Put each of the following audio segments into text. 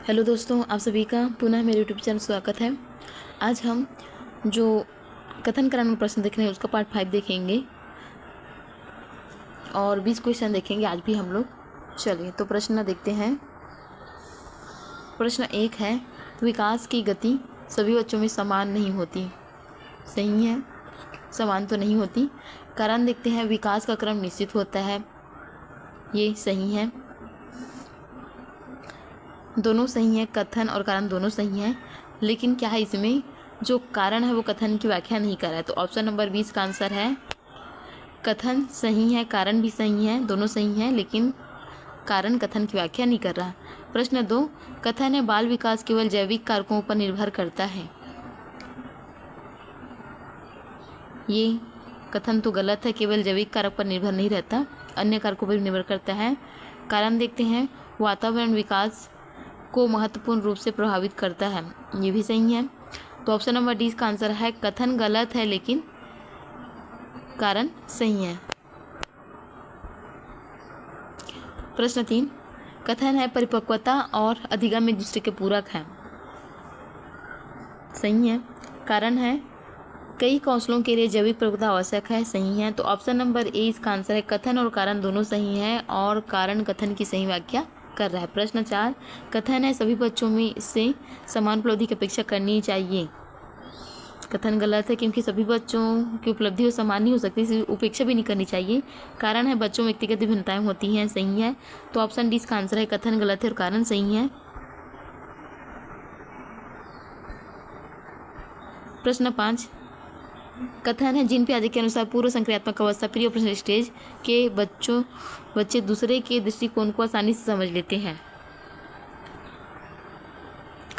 Hello दोस्तों, आप सभी का पुनः मेरे यूट्यूब चैनल स्वागत है। आज हम जो कथन करान प्रश्न देख रहे हैं उसका पार्ट 5 देखेंगे और 20 क्वेश्चन देखेंगे आज भी हम लोग। चलिए तो प्रश्न देखते हैं। प्रश्न 1 है, विकास की गति सभी बच्चों में समान नहीं होती। सही है, समान तो नहीं होती। कारण देखते हैं, विकास का क्रम निश्चित होता है, ये सही है। दोनों सही हैं, कथन और कारण दोनों सही हैं, लेकिन क्या है इसमें जो कारण है वो कथन की व्याख्या नहीं कर रहा है। तो ऑप्शन नंबर 20 का आंसर है कथन सही है, कारण भी सही है, दोनों सही हैं, लेकिन कारण कथन की व्याख्या नहीं कर रहा। प्रश्न 2, कथन है बाल विकास केवल जैविक कारकों पर निर्भर करता है। ये कथन तो गलत है, केवल जैविक कारक पर निर्भर नहीं रहता, अन्य कारकों पर निर्भर करता है। कारण देखते हैं, वातावरण विकास को महत्वपूर्ण रूप से प्रभावित करता है, ये भी सही है। तो ऑप्शन नंबर डी का आंसर है कथन गलत है लेकिन कारण सही है। प्रश्न 3, कथन है परिपक्वता और अधिगम एक दूसरे के पूरक हैं। सही है। कारण है कई कौशलों के लिए जैविक परिपक्वता आवश्यक है, सही है। तो ऑप्शन नंबर ए इसका आंसर है कथन और कारण दोनों सही हैं और कारण कथन की सही व्याख्या कर रहा है। प्रश्न 4, कथन है सभी बच्चों में से समान उपलब्धि की अपेक्षा करनी चाहिए। कथन गलत है, क्योंकि सभी बच्चों की उपलब्धि समान नहीं हो सकती, इसलिए उपेक्षा भी नहीं करनी चाहिए। कारण है बच्चों में व्यक्तिगत भिन्नताएं होती हैं, सही है। तो ऑप्शन डी इसका आंसर है कथन गलत है और कारण सही है। प्रश्न 5, कथन है जिन प्याजे के अनुसार पूर्व संक्रियात्मक अवस्था प्री ऑपरेशनल स्टेज के बच्चे दूसरे के दृष्टिकोण को आसानी से समझ लेते हैं।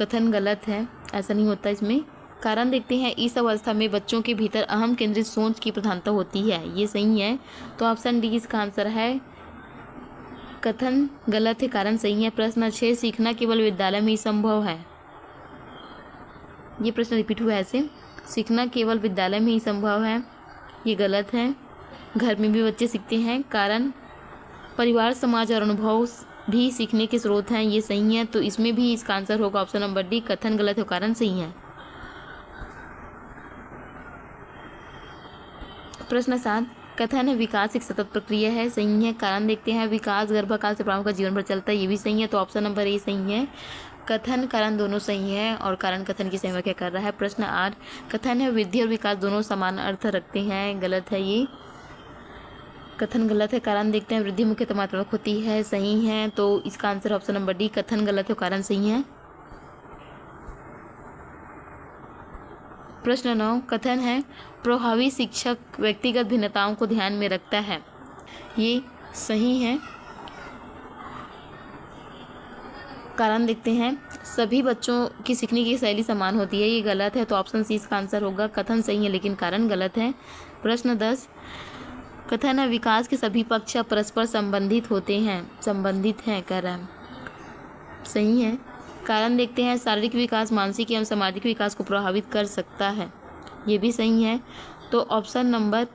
कथन गलत है, ऐसा नहीं होता इसमें। कारण देखते हैं, इस अवस्था में बच्चों के भीतर अहम केंद्रित सोच की प्रधानता होती है, ये सही है। तो ऑप्शन डी इसका आंसर है कथन गलत है, कारण सही है। प्रश्न 6, सीखना केवल विद्यालय में ही संभव है। ये प्रश्न रिपीट हुआ है ऐसे, सीखना केवल विद्यालय में ही संभव है, ये गलत है, घर में भी बच्चे सीखते हैं। कारण परिवार, समाज और अनुभव भी सीखने के स्रोत हैं, ये सही है। तो इसमें भी इसका आंसर होगा ऑप्शन नंबर डी, कथन गलत है, कारण सही है। प्रश्न 7, कथन है विकास एक सतत प्रक्रिया है, सही है। कारण देखते हैं, विकास गर्भकाल से प्रारंभ का जीवन भर चलता है, ये भी सही है। तो ऑप्शन नंबर ए सही है। कथन कारण दोनों सही है और कारण कथन की सही व्याख्या कर रहा है। प्रश्न 8, कथन है वृद्धि और विकास दोनों समान अर्थ रखते हैं, गलत है ये। कथन गलत है। कारण देखते हैं, वृद्धि मुख्यतः मात्रात्मक होती है, सही है। तो इसका आंसर ऑप्शन नंबर डी, कथन गलत है, कारण सही है। प्रश्न 9, कथन है प्रभावी शिक्षक व्यक्तिगत भिन्नताओं को ध्यान में रखता है, ये सही है। कारण देखते हैं, सभी बच्चों की सीखने की शैली समान होती है, ये गलत है। तो ऑप्शन सी इसका आंसर होगा, कथन सही है लेकिन कारण गलत है। प्रश्न 10, कथन है विकास के सभी पक्ष परस्पर संबंधित होते हैं, संबंधित हैं, कह रहा है, सही है। कारण देखते हैं, शारीरिक विकास मानसिक एवं सामाजिक विकास को प्रभावित कर सकता है, ये भी सही है। तो ऑप्शन नंबर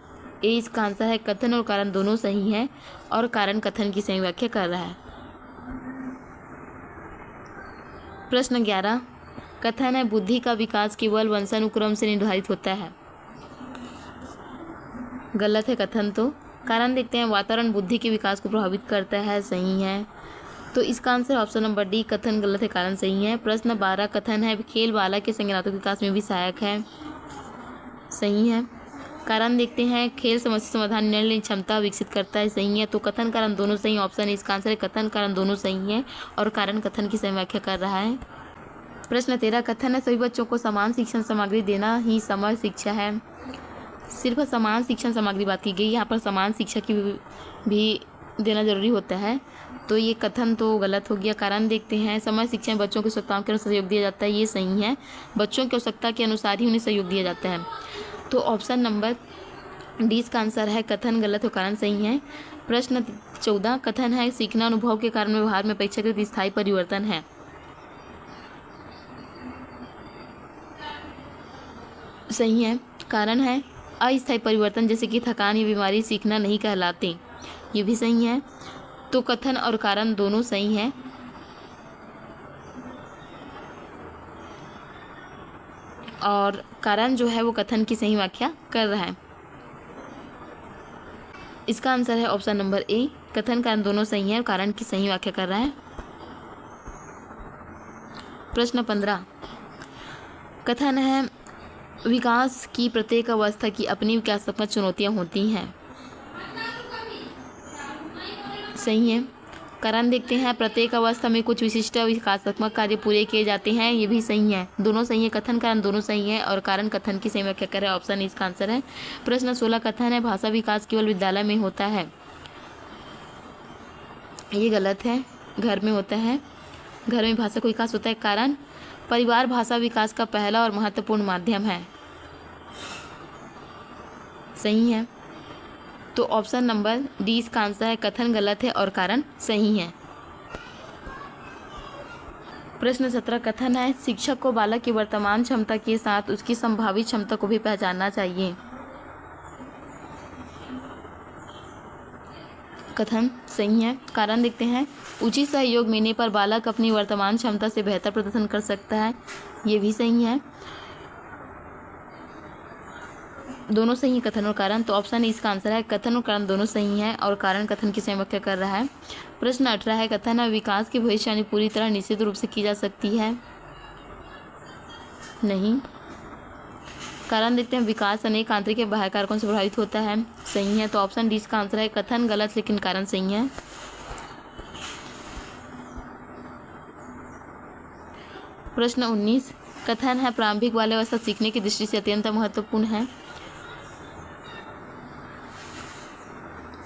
ए इसका आंसर है कथन और कारण दोनों सही हैं और कारण कथन की सही व्याख्या कर रहा है। प्रश्न 11, कथन है बुद्धि का विकास केवल वंशानुक्रम से निर्धारित होता है, गलत है कथन तो। कारण देखते हैं, वातावरण बुद्धि के विकास को प्रभावित करता है, सही है। तो इसका आंसर ऑप्शन नंबर डी, कथन गलत है, कारण सही है। प्रश्न 12, कथन है खेल बालक के संज्ञानात्मक विकास में भी सहायक है, सही है। कारण देखते हैं, खेल समस्या समाधान निर्णय लेने क्षमता विकसित करता है, सही है। तो कथन कारण दोनों सही, ऑप्शन इसका आंसर है कथन कारण दोनों सही है और कारण कथन की सही व्याख्या कर रहा है। प्रश्न 13, कथन है सभी बच्चों को समान शिक्षण सामग्री देना ही समग्र शिक्षा है। सिर्फ समान शिक्षण सामग्री बात की गई, यहाँ पर समान शिक्षा की भी देना जरूरी होता है, तो ये कथन तो गलत हो गया। कारण देखते हैं, समय शिक्षा में बच्चों की आवश्यकताओं के अनुसार सहयोग दिया जाता है, ये सही है। बच्चों की आवश्यकता के अनुसार ही उन्हें सहयोग दिया जाता है। तो ऑप्शन नंबर डी इसका आंसर है कथन गलत और कारण सही है। प्रश्न 14, कथन है सीखना अनुभव के कारण व्यवहार में अपेक्षाकृत स्थायी परिवर्तन है, सही है। कारण है अस्थायी परिवर्तन जैसे कि थकान या बीमारी सीखना नहीं कहलाते, ये भी सही है। तो कथन और कारण दोनों सही हैं। और कारण जो है वो कथन की सही व्याख्या कर रहा है। इसका आंसर है ऑप्शन नंबर ए, कथन कारण दोनों सही है और कारण की सही व्याख्या कर रहा है। प्रश्न 15, कथन है विकास की प्रत्येक अवस्था की अपनी विकासात्मक चुनौतियां होती हैं। सही है। कारण देखते हैं प्रत्येक अवस्था में कुछ विशिष्ट विकासात्मक कार्य पूरे किए जाते हैं, ये भी सही है, दोनों सही है, कथन कारण दोनों सही है और कारण कथन की सही व्याख्या करें, ऑप्शन इसका आंसर है। प्रश्न 16, कथन है भाषा विकास केवल विद्यालय में होता है। ये गलत है, घर में होता है, घर में भाषा का विकास होता है। कारण परिवार भाषा विकास का पहला और महत्वपूर्ण माध्यम है। सही है, तो ऑप्शन नंबर डी इसका आंसर है, कथन गलत है और कारण सही है। प्रश्न 17, कथन है शिक्षक को बालक की वर्तमान क्षमता के साथ उसकी संभावित क्षमता को भी पहचानना चाहिए। कथन सही है। कारण देखते हैं उचित सहयोग मिलने पर बालक अपनी वर्तमान क्षमता से बेहतर प्रदर्शन कर सकता है, ये भी सही है, दोनों सही है कथन और कारण, तो ऑप्शन इसका आंसर है, कथन और कारण दोनों सही हैं और कारण कथन की सही व्याख्या कर रहा है। प्रश्न 18 है, कथन है विकास की भविष्यवाणी पूरी तरह निश्चित रूप से की जा सकती है। नहीं। कारण देखते हैं विकास अनेक आंतरिक या बाह्य कारकों से प्रभावित होता है। सही है, तो ऑप्शन डी इसका आंसर है, कथन गलत लेकिन कारण सही है। प्रश्न 19, कथन है प्रारंभिक बाल्यावस्था सीखने की दृष्टि से अत्यंत महत्वपूर्ण है।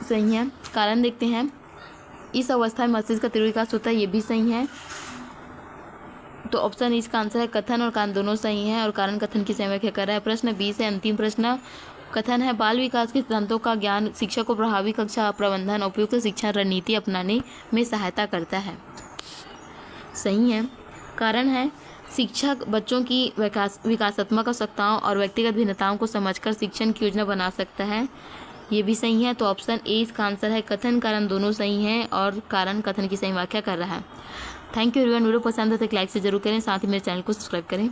सही है। कारण देखते हैं इस अवस्था में मस्तिष्क का तीव्र विकास होता है, ये भी सही है, तो ऑप्शन इसका आंसर है, कथन और कारण दोनों सही हैं और कारण कथन की सही व्याख्या कर रहा है। प्रश्न 20 है अंतिम प्रश्न, कथन है बाल विकास के सिद्धांतों का ज्ञान शिक्षक को प्रभावी कक्षा प्रबंधन उपयुक्त शिक्षा रणनीति अपनाने में सहायता करता है। सही है। कारण है शिक्षक बच्चों की विकासात्मक आवश्यकताओं और व्यक्तिगत भिन्नताओं को समझकर शिक्षण की योजना बना सकता है, ये भी सही है, तो ऑप्शन ए इसका आंसर है, कथन कारण दोनों सही हैं और कारण कथन की सही व्याख्या कर रहा है। थैंक यू एवरीवन, वीडियो पसंद है तो लाइक से जरूर करें, साथ ही मेरे चैनल को सब्सक्राइब करें।